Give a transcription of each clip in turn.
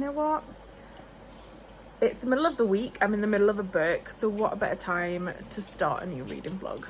know what? It's the middle of the week, I'm in the middle of a book, so what a better time to start a new reading vlog.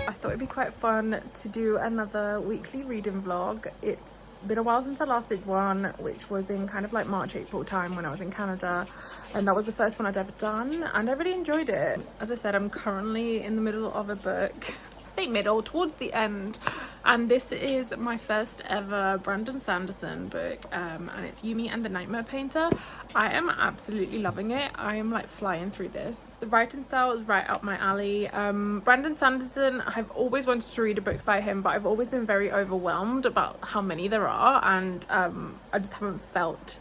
I thought it'd be quite fun to do another weekly reading vlog. It's been a while since I last did one, which was in kind of like March, April time when I was in Canada, and that was the first one I'd ever done, and I really enjoyed it. As I said, I'm currently in the middle of a book. I say middle, towards the end, and this is my first ever Brandon Sanderson book, and it's Yumi and the Nightmare Painter. I am absolutely loving it. I am like flying through this. The writing style is right up my alley. Brandon Sanderson, I've always wanted to read a book by him, but I've always been very overwhelmed about how many there are, and I just haven't felt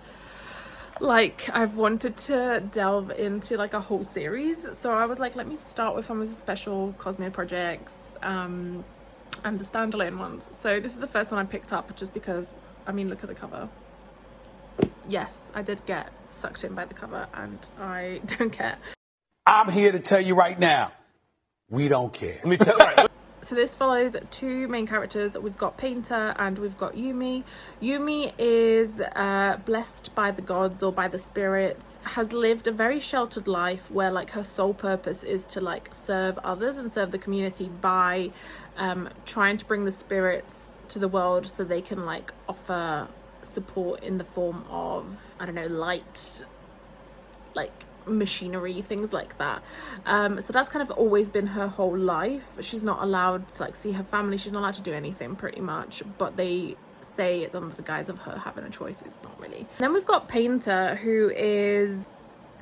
like I've wanted to delve into like a whole series. So I was like, let me start with some of the special Cosmere projects and the standalone ones. So this is the first one I picked up just because, I mean, look at the cover. Yes, I did get sucked in by the cover, and I don't care. I'm here to tell you right now, we don't care. Let me tell you. So this follows two main characters. We've got Painter and we've got Yumi. Yumi is blessed by the gods or by the spirits, has lived a very sheltered life where like her sole purpose is to like serve others and serve the community by trying to bring the spirits to the world so they can like offer support in the form of, I don't know, light, like machinery, things like that. So that's kind of always been her whole life. She's not allowed to like see her family, she's not allowed to do anything pretty much, but they say it's under the guise of her having a choice. It's not really. Then we've got Painter, who is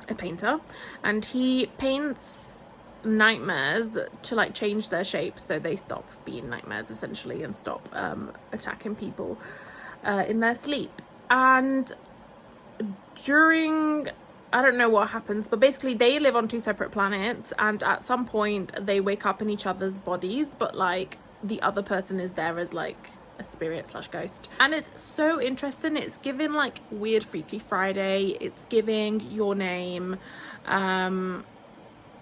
a painter, and he paints nightmares to like change their shapes so they stop being nightmares essentially and stop attacking people in their sleep. And during, I don't know what happens, but basically they live on two separate planets, and at some point they wake up in each other's bodies, but like the other person is there as like a spirit slash ghost. And it's so interesting. It's giving like weird Freaky Friday, it's giving Your Name, and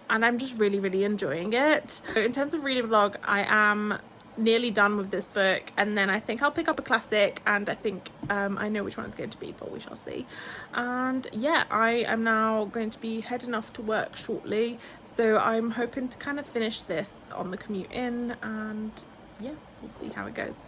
I'm just really enjoying it. So in terms of reading vlog, I am nearly done with this book, and then I think I'll pick up a classic, and I think I know which one it's going to be, but we shall see. And yeah, I am now going to be heading off to work shortly, so I'm hoping to kind of finish this on the commute in, and yeah, we'll see how it goes.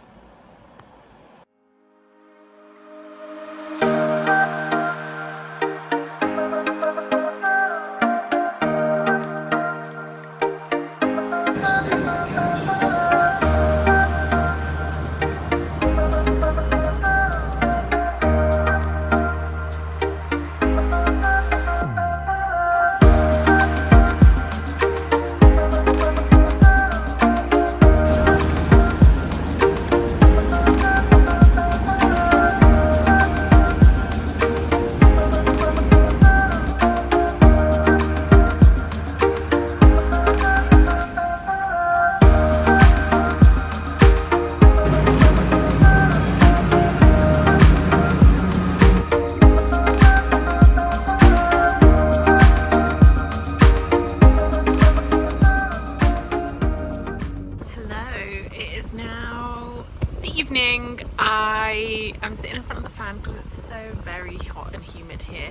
I'm sitting in front of the fan because it's so very hot and humid here,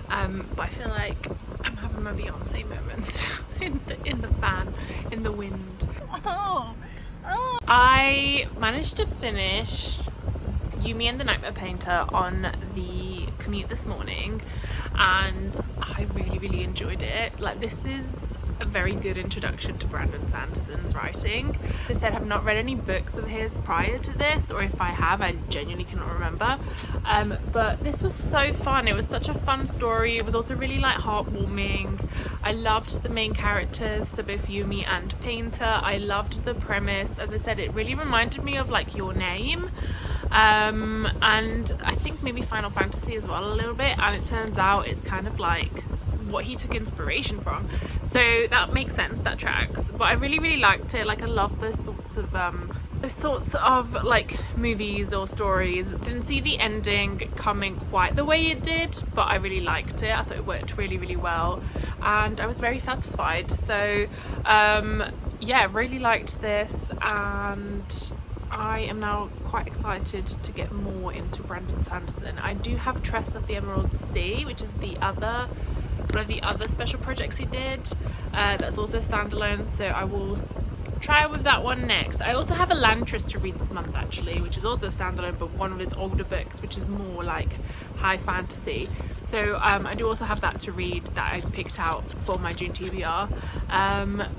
but I feel like I'm having my Beyonce moment in the fan, in the wind. I managed to finish Yumi and the Nightmare Painter on the commute this morning, and I really enjoyed it. Like, this is a very good introduction to Brandon Sanderson's writing. As I said, I have not read any books of his prior to this, or if I have, I genuinely cannot remember. But this was so fun. It was such a fun story. It was also really like heartwarming. I loved the main characters, so both Yumi and Painter. I loved the premise. As I said, it really reminded me of like Your Name, and I think maybe Final Fantasy as well a little bit, and it turns out it's kind of like what he took inspiration from, so that makes sense, that tracks. But I really liked it. Like, I love those sorts of like movies or stories. Didn't see the ending coming quite the way it did, but I really liked it. I thought it worked really well, and I was very satisfied. So yeah, really liked this, and I am now quite excited to get more into Brandon Sanderson. I do have Tress of the Emerald Sea, which is one of the other special projects he did, that's also standalone, so I will try with that one next. I also have Elantris to read this month actually, which is also standalone, but one of his older books, which is more like high fantasy. So I do also have that to read that I picked out for my June TBR.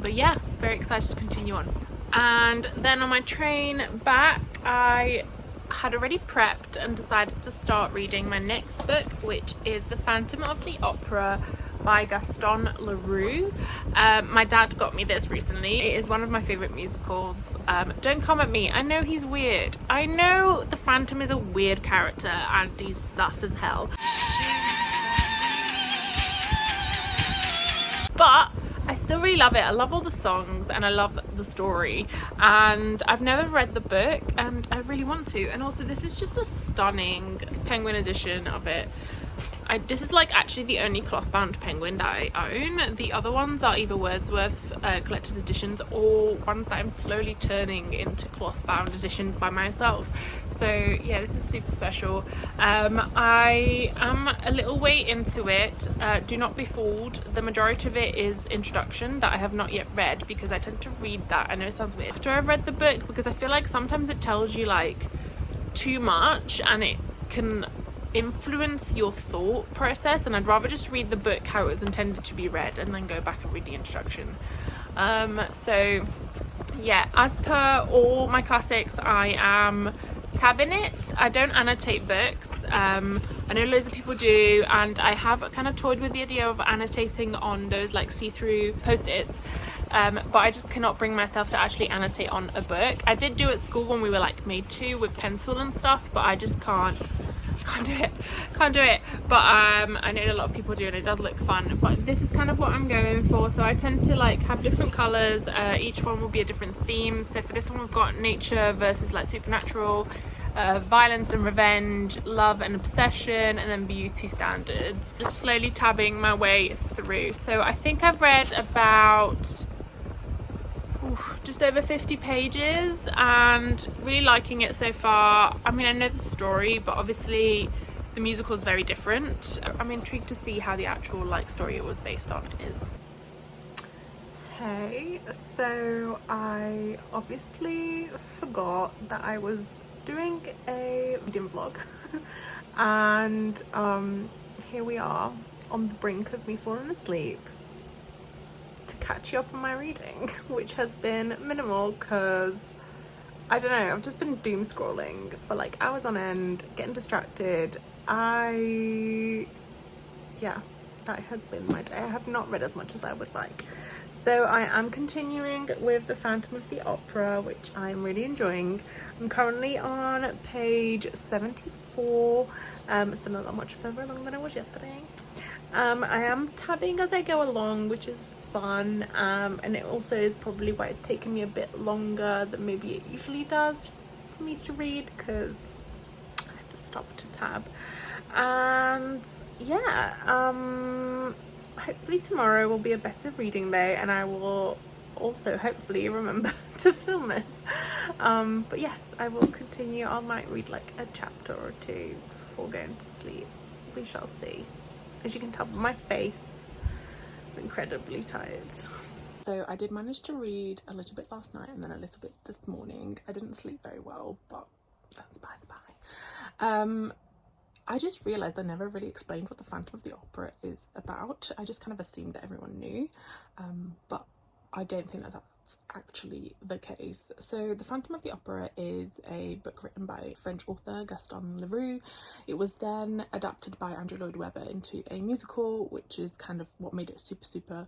But yeah, very excited to continue on. And then on my train back, I had already prepped and decided to start reading my next book, which is The Phantom of the Opera by Gaston Leroux. My dad got me this recently. It is one of my favourite musicals. Don't come at me, I know he's weird. I know the Phantom is a weird character and he's sus as hell. But I still really love it. I love all the songs and I love the story, and I've never read the book and I really want to. And also this is just a stunning Penguin edition of it. This is like actually the only cloth bound Penguin that I own. The other ones are either Wordsworth collector's editions or ones that I'm slowly turning into cloth bound editions by myself. So yeah, this is super special. I am a little way into it. Do not be fooled, the majority of it is introduction that I have not yet read, because I tend to read that, I know it sounds weird, after I've read the book, because I feel like sometimes it tells you like too much and it can influence your thought process, and I'd rather just read the book how it was intended to be read and then go back and read the introduction. So yeah, as per all my classics, I am tabbing it. I don't annotate books. I know loads of people do, and I have kind of toyed with the idea of annotating on those like see-through post-its, but I just cannot bring myself to actually annotate on a book. I did do at school when we were like made to with pencil and stuff, but I just can't do it. But I know a lot of people do and it does look fun, but this is kind of what I'm going for. So I tend to like have different colors, each one will be a different theme. So for this one we've got nature versus like supernatural, violence and revenge, love and obsession, and then beauty standards. Just slowly tabbing my way through. So I think I've read about just over 50 pages and really liking it so far. I mean, I know the story, but obviously the musical is very different. I'm intrigued to see how the actual like story it was based on is. Hey, so I obviously forgot that I was doing a reading vlog and here we are on the brink of me falling asleep to catch you up on my reading, which has been minimal because I don't know, I've just been doom scrolling for like hours on end, getting distracted. Yeah, that has been my day. I have not read as much as I would like. So I am continuing with The Phantom of the Opera, which I'm really enjoying. I'm currently on page 74, so not that much further along than I was yesterday. I am tabbing as I go along, which is fun, and it also is probably why it's taken me a bit longer than maybe it usually does for me to read, because I have to stop to tab. And yeah, hopefully tomorrow will be a better reading day and I will also hopefully remember to film this. But yes, I will continue. I might read like a chapter or two before going to sleep. We shall see. As you can tell by my face, I'm incredibly tired. So I did manage to read a little bit last night and then a little bit this morning. I didn't sleep very well, but that's by the by. I just realised I never really explained what The Phantom of the Opera is about. I just kind of assumed that everyone knew, but I don't think that that's actually the case. So The Phantom of the Opera is a book written by French author Gaston Leroux. It was then adapted by Andrew Lloyd Webber into a musical, which is kind of what made it super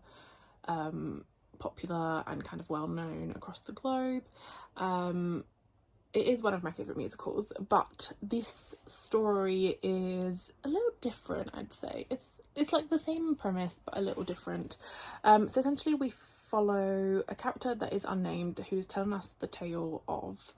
popular and kind of well known across the globe. It is one of my favourite musicals, but this story is a little different, I'd say. It's like the same premise, but a little different. So essentially we follow a character that is unnamed who's telling us the tale of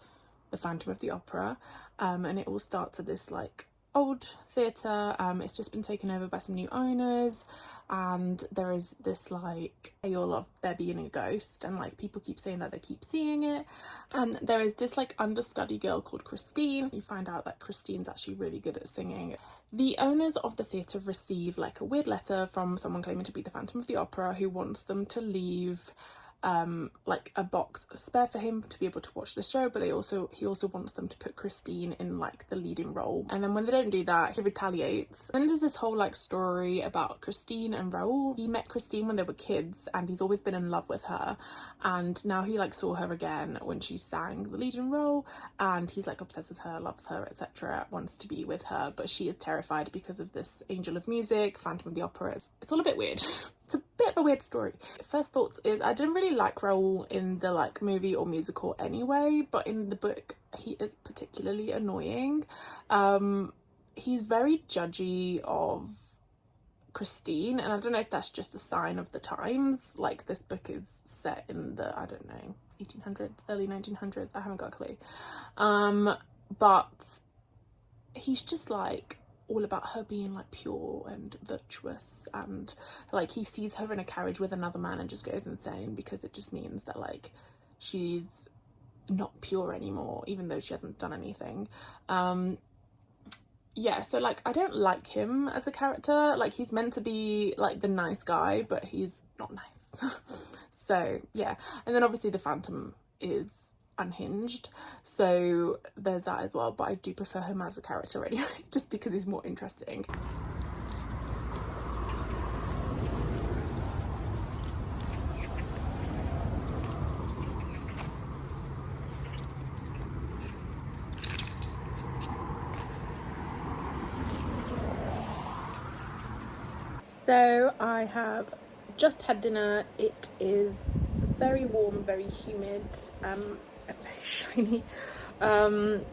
the Phantom of the Opera, and it all starts at this like old theatre. It's just been taken over by some new owners, and there is this like tale of there being a ghost, and like people keep saying that they keep seeing it. And there is this like understudy girl called Christine. You find out that Christine's actually really good at singing. The owners of the theatre receive like a weird letter from someone claiming to be the Phantom of the Opera, who wants them to leave like a box spare for him to be able to watch the show, but he also wants them to put Christine in like the leading role. And then when they don't do that, he retaliates. And there's this whole like story about Christine and Raoul. He met Christine when they were kids, and he's always been in love with her, and now he like saw her again when she sang the leading role, and he's like obsessed with her, loves her, etc., wants to be with her, but she is terrified because of this angel of music, Phantom of the Opera. It's all a bit weird. It's a bit of a weird story. First thoughts is I didn't really like Raoul in the like movie or musical anyway, but in the book he is particularly annoying. He's very judgy of Christine, and I don't know if that's just a sign of the times. Like, this book is set in the, I don't know, 1800s, early 1900s, I haven't got a clue. But he's just like all about her being like pure and virtuous, and like he sees her in a carriage with another man and just goes insane because it just means that like she's not pure anymore, even though she hasn't done anything. Yeah, so like I don't like him as a character. Like, he's meant to be like the nice guy, but he's not nice. So yeah, and then obviously the Phantom is unhinged, so there's that as well, but I do prefer him as a character anyway, just because he's more interesting. So I have just had dinner. It is very warm, very humid, and very shiny, and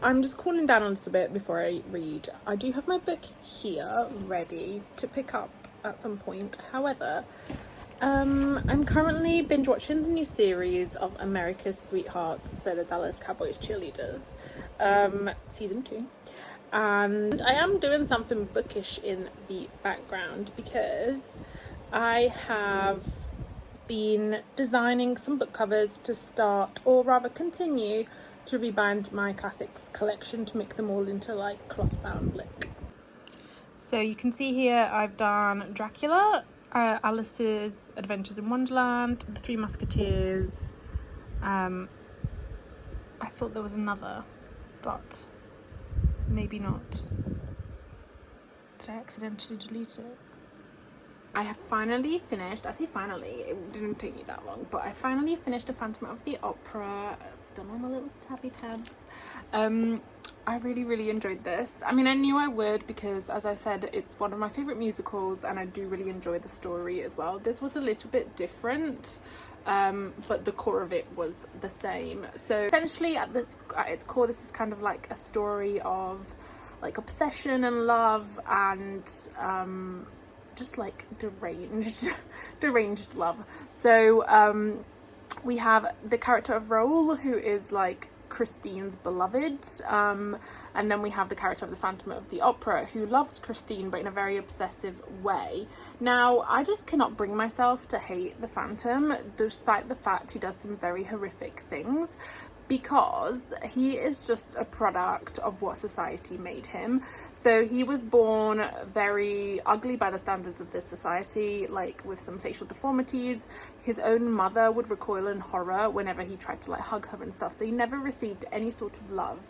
I'm just cooling down a little bit before I read. I do have my book here ready to pick up at some point. However, I'm currently binge watching the new series of America's Sweethearts, so the Dallas Cowboys cheerleaders, season 2. And I am doing something bookish in the background because I have been designing some book covers to start, or rather continue, to rebind my classics collection to make them all into like cloth bound look. So you can see here I've done Dracula, Alice's Adventures in Wonderland, The Three Musketeers. I thought there was another, but maybe not. Did I accidentally delete it? I have finally finished, I say finally, it didn't take me that long, but I finally finished The Phantom of the Opera. I've done all my little tabby tabs. I really enjoyed this. I mean, I knew I would because, as I said, it's one of my favourite musicals and I do really enjoy the story as well. This was a little bit different, but the core of it was the same. So essentially at its core, this is kind of like a story of like obsession and love and just like deranged love. So we have the character of Raoul, who is like Christine's beloved, and then we have the character of the Phantom of the Opera, who loves Christine but in a very obsessive way. Now, I just cannot bring myself to hate the Phantom, despite the fact he does some very horrific things, because he is just a product of what society made him. So he was born very ugly by the standards of this society, like with some facial deformities. His own mother would recoil in horror whenever he tried to like hug her and stuff. So he never received any sort of love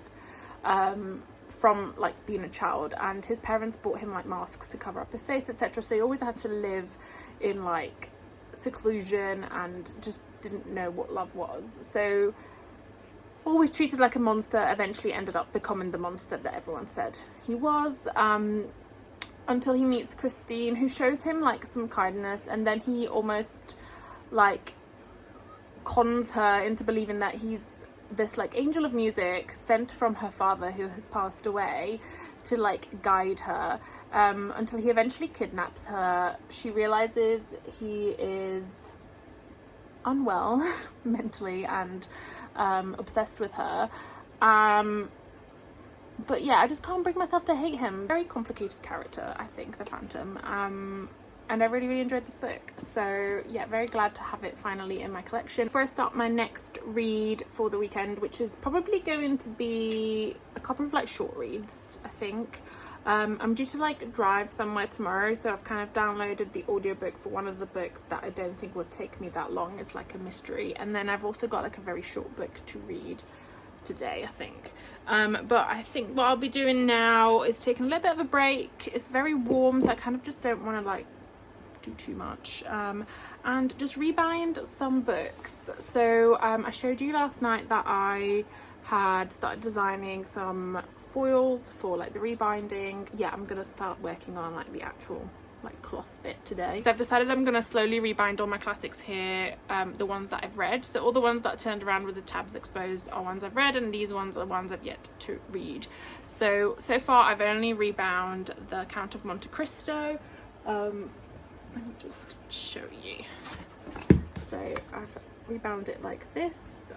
from like being a child, and his parents bought him like masks to cover up his face, etc. So he always had to live in like seclusion and just didn't know what love was. So always treated like a monster, eventually ended up becoming the monster that everyone said he was, until he meets Christine, who shows him like some kindness, and then he almost like cons her into believing that he's this like angel of music sent from her father who has passed away to like guide her, until he eventually kidnaps her. She realizes he is unwell mentally and obsessed with her, But yeah, I just can't bring myself to hate him. Very complicated character, I think, the Phantom. And I really enjoyed this book. So yeah, very glad to have it finally in my collection. Before I start my next read for the weekend, which is probably going to be a couple of like short reads, I think. I'm due to like drive somewhere tomorrow, so I've kind of downloaded the audiobook for one of the books that I don't think will take me that long. It's like a mystery, and then I've also got like a very short book to read today, I think. But I think what I'll be doing now is taking a little bit of a break. It's very warm, so I kind of just don't want to like do too much, and just rebind some books. So I showed you last night that I had started designing some foils for like the rebinding. Yeah, I'm gonna start working on like the actual like cloth bit today. So I've decided I'm gonna slowly rebind all my classics here, the ones that I've read. So all the ones that are turned around with the tabs exposed are ones I've read, and these ones are ones I've yet to read. So far I've only rebound the Count of Monte Cristo. Let me just show you. So I've rebound it like this,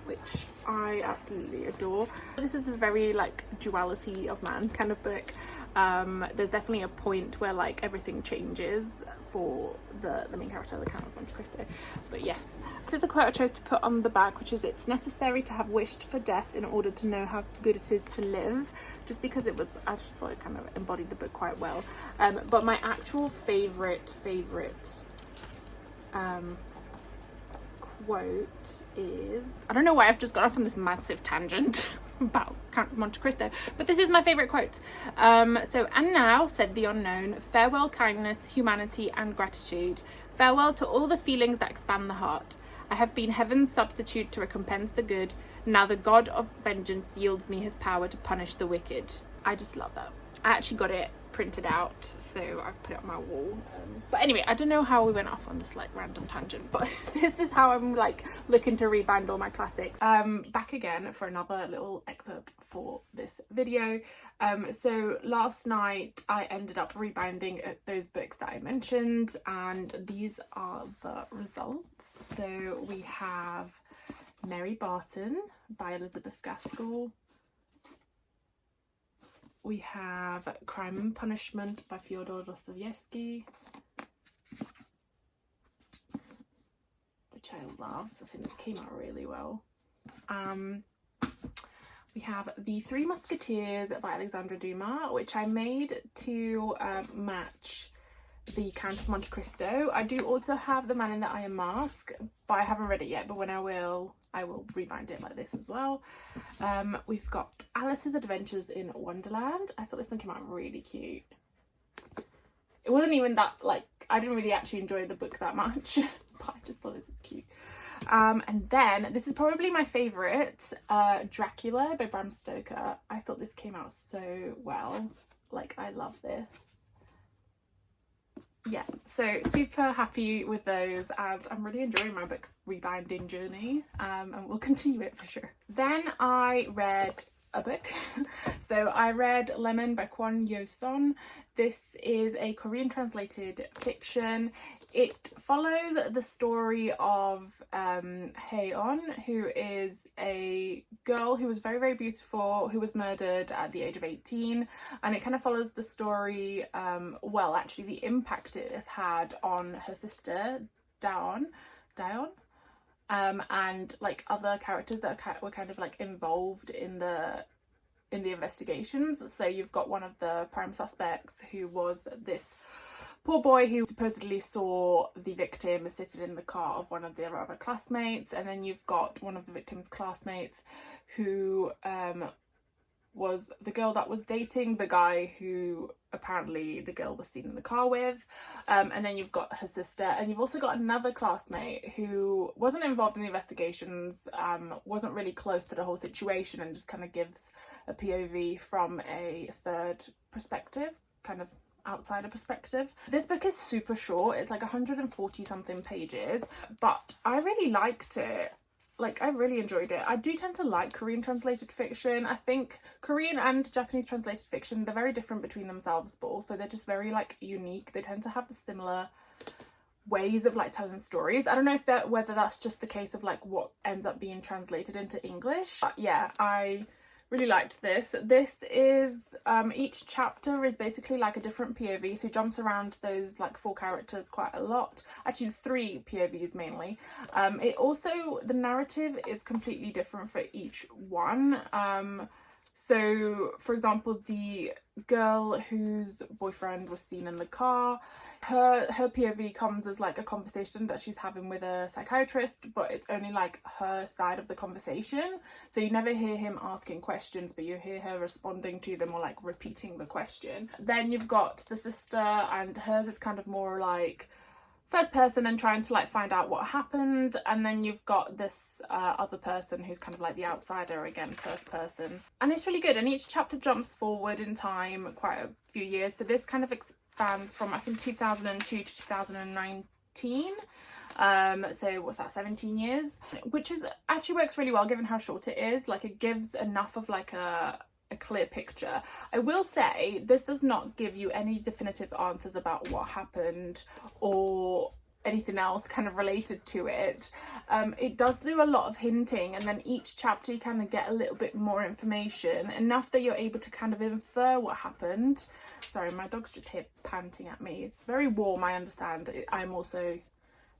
which I absolutely adore. This is a very like duality of man kind of book. There's definitely a point where like everything changes for the main character, the Count of Monte Cristo. But yes, this is the quote I chose to put on the back, which is, "It's necessary to have wished for death in order to know how good it is to live," just because it was, I just thought it kind of embodied the book quite well. But my actual favorite quote is, I don't know why I've just got off on this massive tangent about Count of Monte Cristo, but this is my favorite quote. So, "And now," said the unknown, "farewell kindness, humanity and gratitude. Farewell to all the feelings that expand the heart. I have been heaven's substitute to recompense the good. Now the God of vengeance yields me his power to punish the wicked." I just love that. I actually got it printed out, so I've put it on my wall. But anyway, I don't know how we went off on this like random tangent, but this is how I'm like looking to rebind all my classics. Back again for another little excerpt for this video. So last night I ended up rebinding those books that I mentioned, and these are the results. So we have Mary Barton by Elizabeth Gaskell. We have Crime and Punishment by Fyodor Dostoevsky, which I love. I think this came out really well. We have The Three Musketeers by Alexandre Dumas, which I made to match the Count of Monte Cristo. I do also have The Man in the Iron Mask, but I haven't read it yet, but when I will rebind it like this as well. We've got Alice's Adventures in Wonderland. I thought this one came out really cute. It wasn't even that, like, I didn't really actually enjoy the book that much, but I just thought this is cute. And then, this is probably my favourite, Dracula by Bram Stoker. I thought this came out so well. Like, I love this. Yeah, so super happy with those, and I'm really enjoying my book rebinding journey, and we'll continue it for sure. Then I read a book. So I read Lemon by Kwon Yo-son. This is a Korean translated fiction. It follows the story of Hae-on, who is a girl who was very beautiful, who was murdered at the age of 18, and it kind of follows the story, well, actually the impact it has had on her sister Daeon, and like other characters that were kind of like involved in the investigations. So you've got one of the prime suspects, who was this poor boy who supposedly saw the victim sitting in the car of one of their other classmates, and then you've got one of the victim's classmates who was the girl that was dating the guy who apparently the girl was seen in the car with, and then you've got her sister, and you've also got another classmate who wasn't involved in the investigations, wasn't really close to the whole situation, and just kind of gives a POV from a third perspective, kind of outsider perspective. This book is super short. It's like 140 something pages, but I really liked it. Like, I really enjoyed it. I do tend to like Korean translated fiction. I think Korean and Japanese translated fiction, they're very different between themselves, but also they're just very like unique. They tend to have the similar ways of like telling stories. I don't know if whether that's just the case of like what ends up being translated into English, but yeah, I Really liked this. This is each chapter is basically like a different POV, so he jumps around those like 4 characters quite a lot, actually 3 POVs mainly. It also, the narrative is completely different for each one. So for example, the girl whose boyfriend was seen in the car, her POV comes as like a conversation that she's having with a psychiatrist, but it's only like her side of the conversation, so you never hear him asking questions, but you hear her responding to them or like repeating the question. Then you've got the sister, and hers is kind of more like first person and trying to like find out what happened, and then you've got this other person who's kind of like the outsider, again first person. And it's really good, and each chapter jumps forward in time quite a few years, so this kind of expands from I think 2002 to 2019, so what's that, 17 years, which is actually works really well given how short it is. Like it gives enough of like a clear picture. I will say this does not give you any definitive answers about what happened or anything else kind of related to it. It does do a lot of hinting, and then each chapter you kind of get a little bit more information, enough that you're able to kind of infer what happened. Sorry, my dog's just here panting at me. It's very warm, I understand. I'm also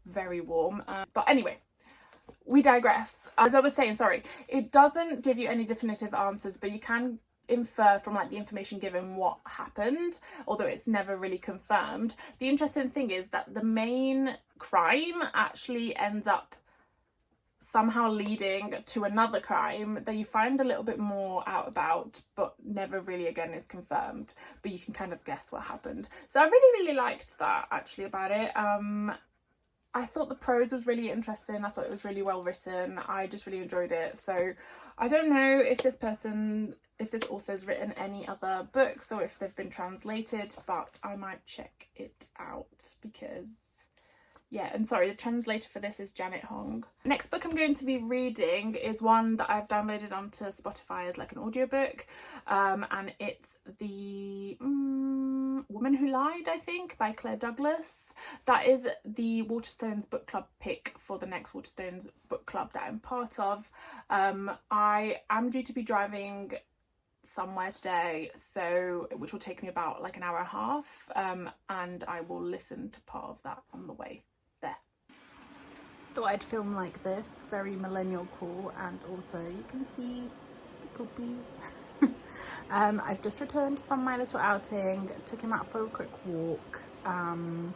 very warm, but anyway, we digress. As I was saying, sorry, it doesn't give you any definitive answers, but you can infer from like the information given what happened, although it's never really confirmed. The interesting thing is that the main crime actually ends up somehow leading to another crime that you find a little bit more out about, but never really again is confirmed, but you can kind of guess what happened. So I really liked that actually about it. I thought the prose was really interesting. I thought it was really well written. I just really enjoyed it. So I don't know if this author's written any other books or if they've been translated, but I might check it out because, yeah, and sorry, the translator for this is Janet Hong. Next book I'm going to be reading is one that I've downloaded onto Spotify as like an audiobook, and it's The Woman Who Lied, I think, by Claire Douglas. That is the Waterstones book club pick for the next Waterstones book club that I'm part of. I am due to be driving somewhere today, so which will take me about like an hour and a half, and I will listen to part of that on the way there. Thought I'd film like this, very millennial cool, and also you can see the puppy. I've just returned from my little outing, took him out for a quick walk, and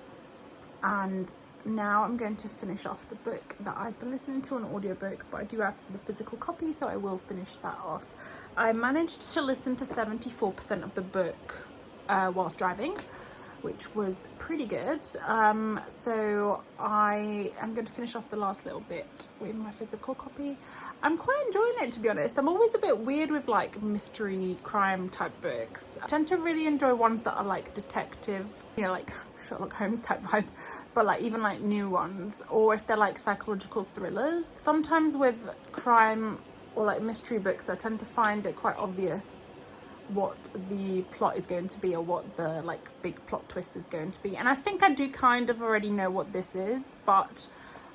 now I'm going to finish off the book that I've been listening to on audiobook, but I do have the physical copy, so I will finish that off. I managed to listen to 74% of the book whilst driving, which was pretty good. So I am going to finish off the last little bit with my physical copy. I'm quite enjoying it, to be honest. I'm always a bit weird with like mystery crime type books. I tend to really enjoy ones that are like detective, you know, like Sherlock Holmes type vibe, but like even like new ones, or if they're like psychological thrillers. Sometimes with crime or like mystery books, I tend to find it quite obvious what the plot is going to be or what the like big plot twist is going to be, and I think I do kind of already know what this is, but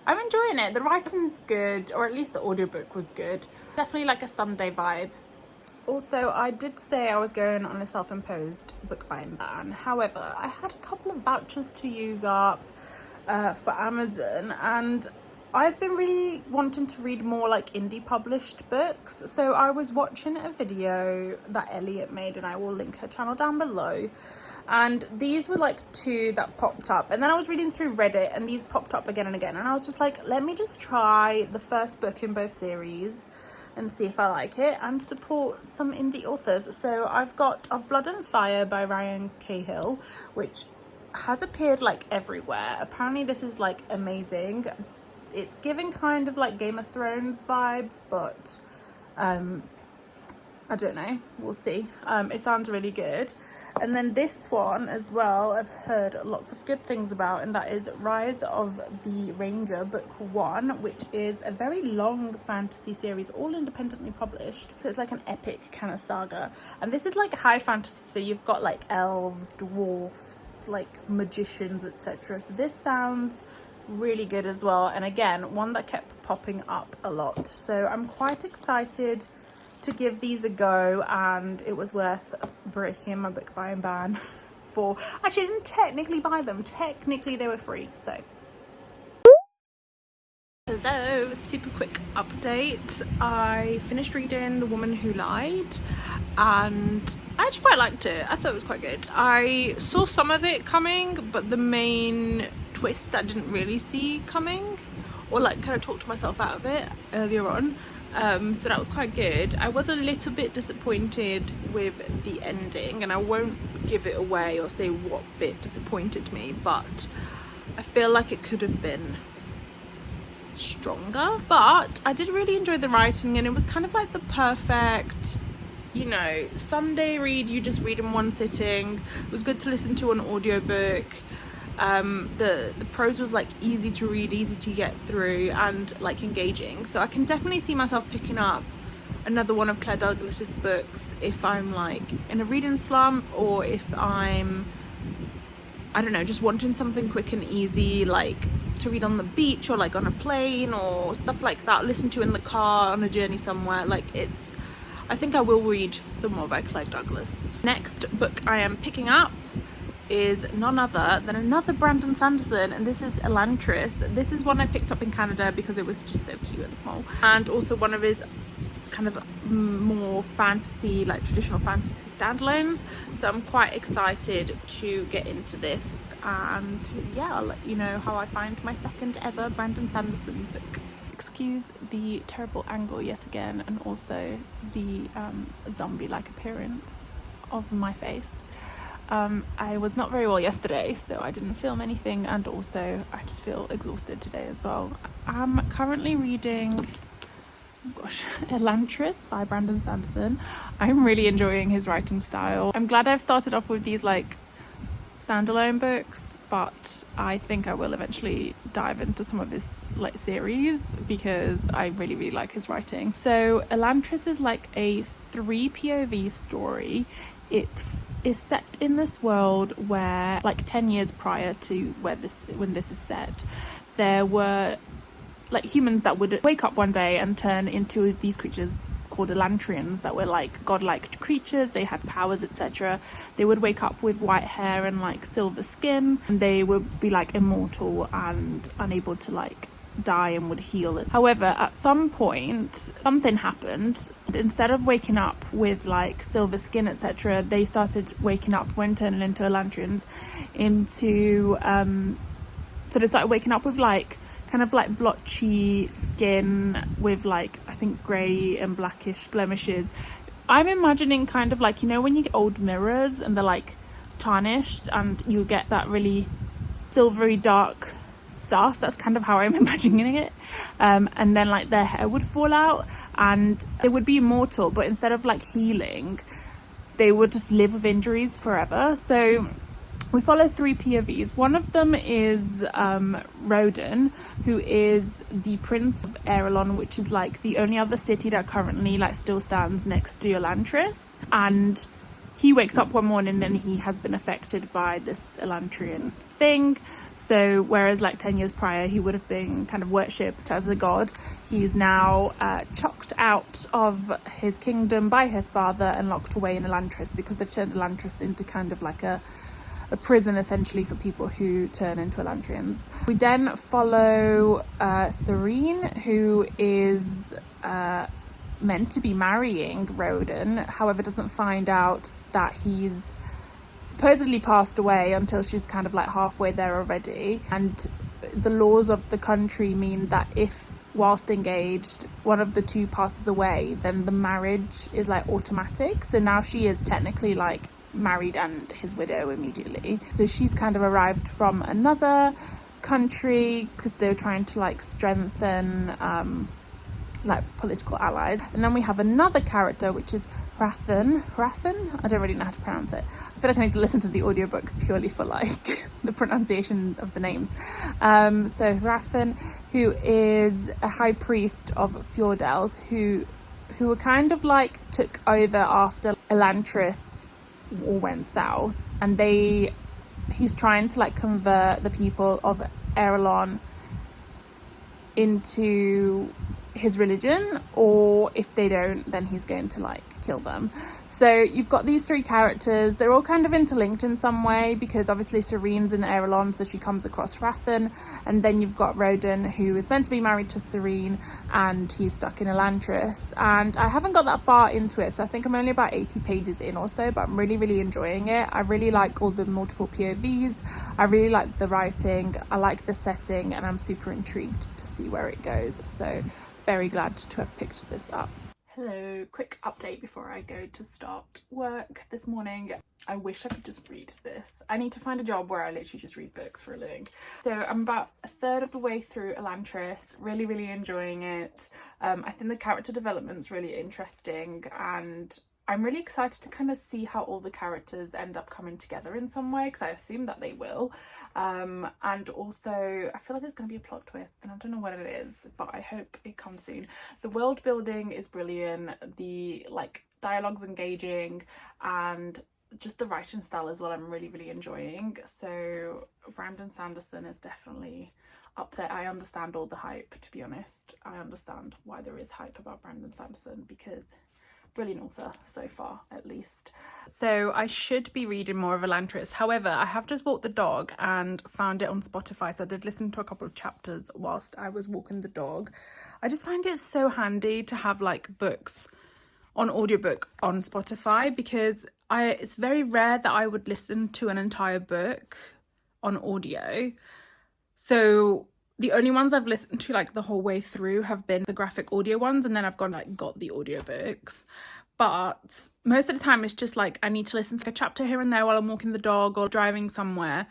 I'm enjoying it. The writing's good, or at least the audiobook was good. Definitely like a Sunday vibe. Also, I did say I was going on a self-imposed book buying ban. However, I had a couple of vouchers to use up for Amazon, and I've been really wanting to read more like indie published books. So I was watching a video that Elliot made, and I will link her channel down below. And these were like 2 that popped up, and then I was reading through Reddit and these popped up again and again, and I was just like, let me just try the first book in both series and see if I like it and support some indie authors. So I've got Of Blood and Fire by Ryan Cahill, which has appeared like everywhere. Apparently this is like amazing. It's giving kind of like Game of Thrones vibes, but I don't know, we'll see. It sounds really good. And then this one as well, I've heard lots of good things about, and that is Rise of the Ranger book 1, which is a very long fantasy series, all independently published. So it's like an epic kind of saga, and this is like high fantasy, so you've got like elves, dwarfs, like magicians, etc. So this sounds really good as well, and again, one that kept popping up a lot. So I'm quite excited to give these a go, and it was worth breaking my book buying ban for. Actually, I didn't technically buy them. Technically, they were free, so. Hello, super quick update. I finished reading The Woman Who Lied, and I actually quite liked it. I thought it was quite good. I saw some of it coming, but the main twist I didn't really see coming, or like kind of talked myself out of it earlier on. So that was quite good. I was a little bit disappointed with the ending, and I won't give it away or say what bit disappointed me, but I feel like it could have been stronger. But I did really enjoy the writing, and it was kind of like the perfect, you know, Sunday read. You just read in one sitting. It was good to listen to an audiobook. The prose was like easy to read, easy to get through, and like engaging. So I can definitely see myself picking up another one of Claire Douglas's books if I'm like in a reading slump, or if I'm, I don't know, just wanting something quick and easy, like to read on the beach or like on a plane or stuff like that, listen to in the car on a journey somewhere. Like it's, I think I will read some more by Claire Douglas. Next book I am picking up is none other than another Brandon Sanderson, and this is Elantris. This is one I picked up in Canada because it was just so cute and small, and also one of his kind of more fantasy, like traditional fantasy standalones. So I'm quite excited to get into this, and yeah, I'll let you know how I find my second ever Brandon Sanderson book. Excuse the terrible angle yet again, and also the zombie-like appearance of my face. I was not very well yesterday, so I didn't film anything, and also I just feel exhausted today as well. I'm currently reading, Elantris by Brandon Sanderson. I'm really enjoying his writing style. I'm glad I've started off with these like standalone books, but I think I will eventually dive into some of his like series because I really like his writing. So Elantris is like a 3 POV story. It is set in this world where, like 10 years prior to when this is set, there were like humans that would wake up one day and turn into these creatures called Elantrians that were like godlike creatures. They had powers, etc. They would wake up with white hair and like silver skin, and they would be like immortal and unable to like die and would heal it. However, at some point something happened. Instead of waking up with like silver skin, etc., they started waking up when turning into Elantrians into so they started waking up with like kind of like blotchy skin with like, I think, grey and blackish blemishes. I'm imagining kind of like, you know, when you get old mirrors and they're like tarnished and you get that really silvery dark stuff. That's kind of how I'm imagining it. And then like their hair would fall out and they would be immortal, but instead of like healing, they would just live with injuries forever. So we follow 3 POVs. One of them is Roden, who is the Prince of Airlon, which is like the only other city that currently like still stands next to Elantris. And he wakes up one morning and he has been affected by this Elantrian thing. So whereas like 10 years prior he would have been kind of worshipped as a god, he's now chucked out of his kingdom by his father and locked away in Elantris because they've turned Elantris into kind of like a prison essentially for people who turn into Elantrians. We then follow Serene, who is meant to be marrying Roden, however doesn't find out that he's supposedly passed away until she's kind of like halfway there already. And the laws of the country mean that if whilst engaged one of the two passes away, then the marriage is like automatic. So now she is technically like married and his widow immediately. So she's kind of arrived from another country because they're trying to like strengthen like political allies. And then we have another character, which is Hrathen. I don't really know how to pronounce it. I feel like I need to listen to the audiobook purely for like the pronunciation of the names. So Hrathen, who is a high priest of Fjordels, who were kind of like took over after Elantris all went south, and he's trying to like convert the people of Airlon into his religion, or if they don't, then he's going to like kill them. So you've got these three characters. They're all kind of interlinked in some way, because obviously Serene's in Aerolon, so she comes across Rathan, and then you've got Roden, who is meant to be married to Serene, and he's stuck in Elantris. And I haven't got that far into it, so I think I'm only about 80 pages in or so, but I'm really, really enjoying it. I really like all the multiple POVs. I really like the writing. I like the setting, and I'm super intrigued to see where it goes. So very glad to have picked this up. Hello, quick update before I go to start work this morning. I wish I could just read this. I need to find a job where I literally just read books for a living. So I'm about a third of the way through Elantris, really, really enjoying it. I think the character development's really interesting, and I'm really excited to kind of see how all the characters end up coming together in some way, because I assume that they will. And also I feel like there's going to be a plot twist, and I don't know what it is, but I hope it comes soon. The world building is brilliant, the like dialogue's engaging, and just the writing style as well I'm really, really enjoying. So Brandon Sanderson is definitely up there. I understand all the hype, to be honest. I understand why there is hype about Brandon Sanderson, because brilliant author so far, at least. So I should be reading more of Elantris. However, I have just walked the dog and found it on Spotify, so I did listen to a couple of chapters whilst I was walking the dog. I just find it so handy to have like books on audiobook on Spotify, because it's very rare that I would listen to an entire book on audio. So the only ones I've listened to like the whole way through have been the graphic audio ones, and then I've got the audiobooks. But most of the time it's just like I need to listen to a chapter here and there while I'm walking the dog or driving somewhere.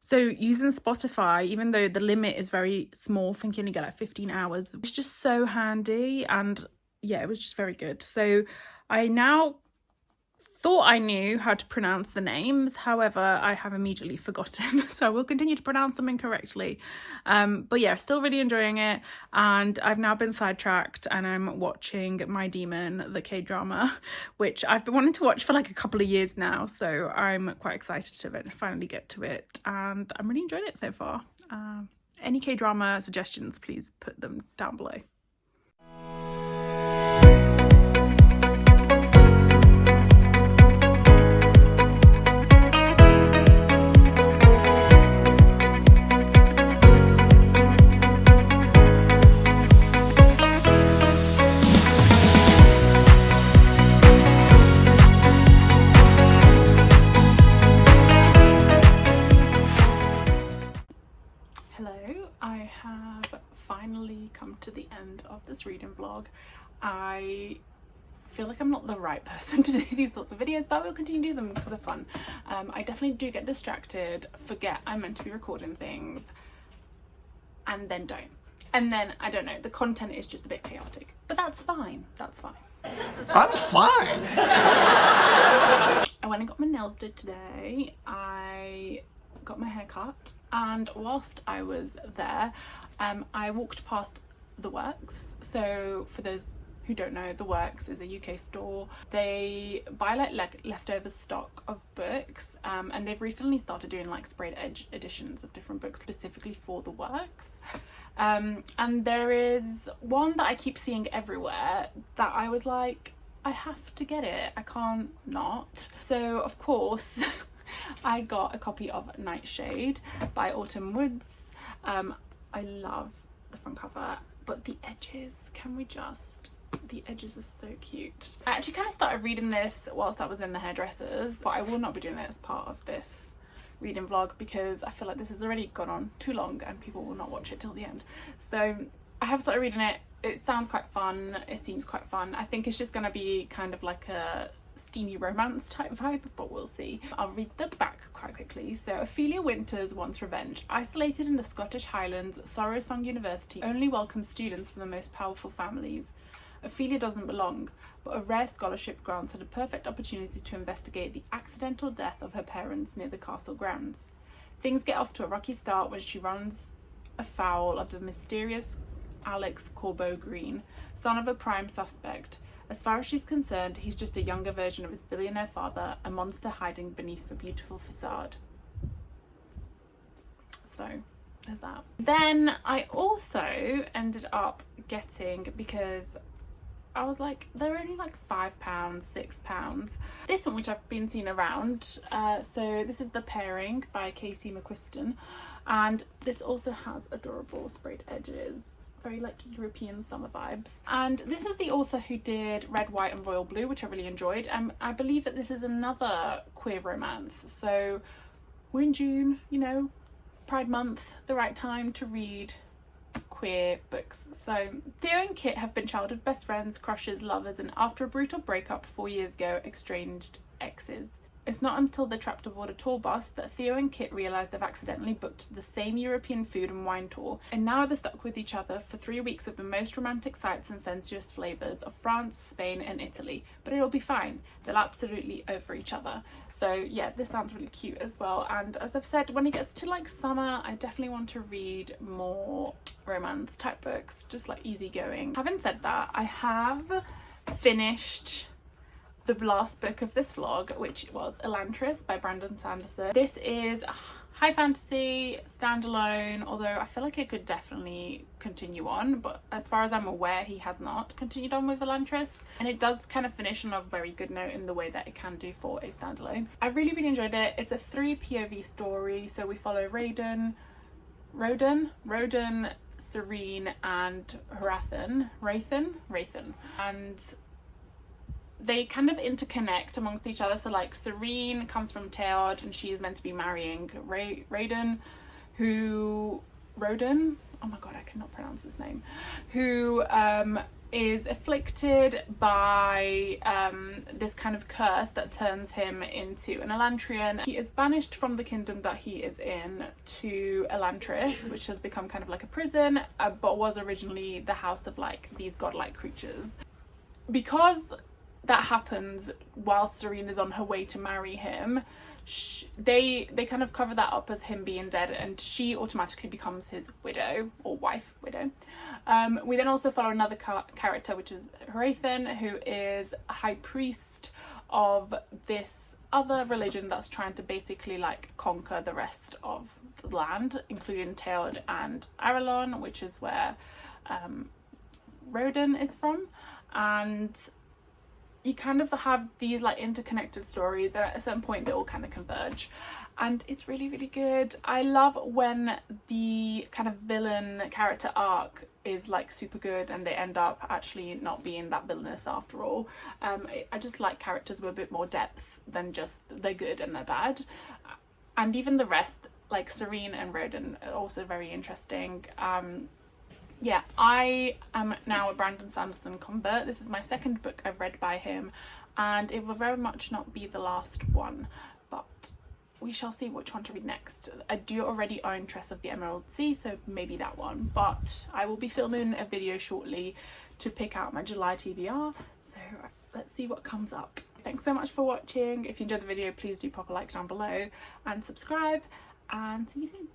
So using Spotify, even though the limit is very small, I think you only get like 15 hours, it's just so handy. And yeah, it was just very good. So I now thought I knew how to pronounce the names, however I have immediately forgotten, so I will continue to pronounce them incorrectly. But yeah, still really enjoying it, and I've now been sidetracked and I'm watching My Demon, the K-drama, which I've been wanting to watch for like a couple of years now, so I'm quite excited to finally get to it, and I'm really enjoying it so far. Any K-drama suggestions, please put them down below. I have finally come to the end of this reading vlog. I feel like I'm not the right person to do these sorts of videos, but I will continue to do them because they're fun. I definitely do get distracted, forget I'm meant to be recording things, and then don't. And then, I don't know, the content is just a bit chaotic, but that's fine, that's fine. I'm fine. I went and got my nails did today. I got my hair cut, and whilst I was there, I walked past The Works. So for those who don't know, The Works is a UK store. They buy like leftover stock of books, and they've recently started doing like sprayed edge editions of different books specifically for The Works. And there is one that I keep seeing everywhere that I was like, I have to get it, I can't not. So of course I got a copy of Nightshade by Autumn Woods. I love the front cover, but the edges, the edges are so cute. I actually kind of started reading this whilst I was in the hairdressers, but I will not be doing it as part of this reading vlog because I feel like this has already gone on too long and people will not watch it till the end. So I have started reading it. It sounds quite fun, it seems quite fun. I think it's just gonna be kind of like a steamy romance type vibe, but we'll see. I'll read the back quite quickly. So Ophelia Winters wants revenge. Isolated in the Scottish Highlands, Sorrowsong University only welcomes students from the most powerful families. Ophelia doesn't belong, but a rare scholarship grants her the perfect opportunity to investigate the accidental death of her parents near the castle grounds. Things get off to a rocky start when she runs afoul of the mysterious Alex Corbeau Green, son of a prime suspect. As far as she's concerned, he's just a younger version of his billionaire father, a monster hiding beneath the beautiful facade. So, there's that. Then I also ended up getting, because I was like, they're only like £5, £6. This one, which I've been seeing around, so this is The Pairing by Casey McQuiston, and this also has adorable sprayed edges, very like European summer vibes. And this is the author who did Red, White and Royal Blue, which I really enjoyed. I believe that this is another queer romance, so we're in June, you know, Pride Month, the right time to read queer books. So Theo and Kit have been childhood best friends, crushes, lovers, and after a brutal breakup 4 years ago, estranged exes. It's not until they're trapped aboard a tour bus that Theo and Kit realise they've accidentally booked the same European food and wine tour, and now they're stuck with each other for 3 weeks of the most romantic sights and sensuous flavours of France, Spain and Italy. But it'll be fine, they'll absolutely over each other. So yeah, this sounds really cute as well, and as I've said, when it gets to like summer, I definitely want to read more romance type books, just like easygoing. Having said that, I have finished the last book of this vlog, which was Elantris by Brandon Sanderson. This is a high fantasy standalone, although I feel like it could definitely continue on, but as far as I'm aware, he has not continued on with Elantris, and it does kind of finish on a very good note in the way that it can do for a standalone. I really enjoyed it. It's a 3 POV story, so we follow Roden, Serene and Hrathen, and they kind of interconnect amongst each other. So like Serene comes from Teod and she is meant to be marrying Roden, oh my god, I cannot pronounce his name, who is afflicted by this kind of curse that turns him into an Elantrian. He is banished from the kingdom that he is in to Elantris, which has become kind of like a prison, but was originally the house of like these godlike creatures. Because that happens while Serene is on her way to marry him, they kind of cover that up as him being dead, and she automatically becomes his widow or wife. We then also follow another character, which is Hrathen, who is a high priest of this other religion that's trying to basically like conquer the rest of the land, including Teod and Arelon, which is where Roden is from. And you kind of have these like interconnected stories that at a certain point they all kind of converge, and it's really good. I love when the kind of villain character arc is like super good and they end up actually not being that villainous after all. I just like characters with a bit more depth than just they're good and they're bad, and even the rest, like Serene and Roden, are also very interesting. Yeah, I am now a Brandon Sanderson convert. This is my second book I've read by him, and it will very much not be the last one, but we shall see which one to read next. I do already own Tress of the Emerald Sea, so maybe that one, but I will be filming a video shortly to pick out my July TBR, so let's see what comes up. Thanks so much for watching. If you enjoyed the video, please do pop a like down below and subscribe, and see you soon.